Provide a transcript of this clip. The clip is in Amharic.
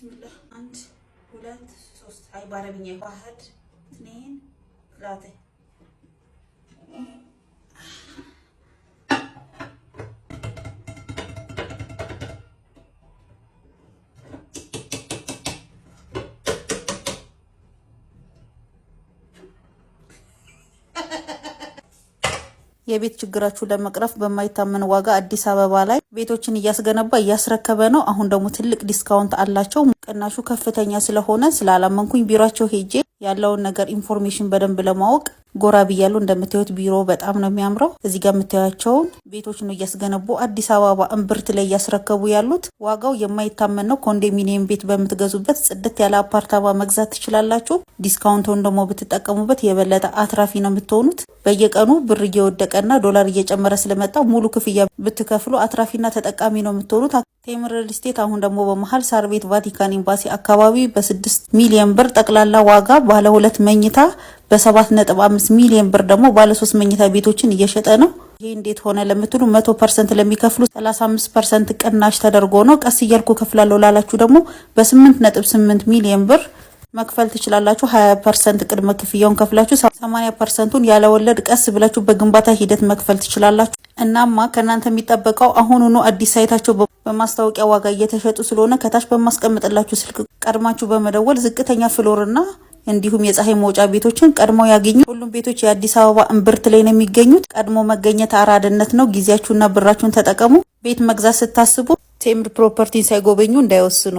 ብስሚላህ 1 2 3 አይ ባረብኛ ዋህድ 2 3 የቤት ችግራችሁን ለመቅረፍ በማይታመን ዋጋ አዲስ አበባ ላይ ቤቶችን እያስገነባ እያስረከበ ነው። አሁን ደግሞ ትልቅ ዲስካውንት አላቸው። ቅናሹ ከፍተኛ ስለሆነ ስላላመንኩኝ ቢሮአቸው ሄጄ ያለውን ነገር ኢንፎርሜሽን በደንብ ለማወቅ ጎራ ብያለሁ። እንደምታዩት ቢሮ በጣም ነው የሚያምረው። እዚህ ጋር የምታዩቸውን ቤቶች ነው እያስገነቡ አዲስ አበባ እምብርት ላይ እያስረከቡ ያሉት። ዋጋው የማይታመን ነው። ኮንዶሚኒየም ቤት በምትገዙበት ጽድት ያለ አፓርታማ መግዛት ትችላላችሁ። ዲስካውንቱን ደግሞ ብትጠቀሙበት የበለጠ አትራፊ ነው የምትሆኑት። በየቀኑ ብር እየወደቀና ዶላር እየጨመረ ስለመጣ ሙሉ ክፍያ ብትከፍሉ አትራፊና ተጠቃሚ ነው የምትሆኑት። ቴምር ሪል ስቴት አሁን ደግሞ በመሃል ሳር ቤት ቫቲካን ኤምባሲ አካባቢ በ6 ሚሊዮን ብር ጠቅላላ ዋጋ ባለ 2 መኝታ በ7.5 ሚሊዮን ብር ደግሞ ባለ 3 መኝታ ቤቶችን እየሸጠ ነው። ይሄ እንዴት ሆነ ለምትሉ 100% ለሚከፍሉ 35% ቅናሽ ተደርጎ ነው። ቀስ እያልኩ ከፍላለሁ ላላችሁ ደግሞ በ8.8 ሚሊዮን ብር መክፈል ትችላላችሁ። 20% ቅድመ ክፍያውን ከፍላችሁ 80%ን ያለ ወለድ ቀስ ብላችሁ በግንባታ ሂደት መክፈል ትችላላችሁ። እናማ ከናንተ የሚጠበቀው አሁኑኑ አዲስ ሳይታቸው በማስታወቂያ ዋጋ እየተሸጡ ስለሆነ ከታች በማስቀምጥላችሁ ስልክ ቀድማችሁ በመደወል ዝቅተኛ ፍሎርና እንዲሁም የፀሐይ መውጫ ቤቶችን ቀድሞ ያገኙ። ሁሉም ቤቶች የአዲስ አበባ እምብርት ላይ ነው የሚገኙት። ቀድሞ መገኘት አራድነት ነው። ጊዜያችሁና ብራችሁን ተጠቀሙ። ቤት መግዛት ስታስቡ ቴምር ፕሮፐርቲን ሳይጎበኙ እንዳይወስኑ።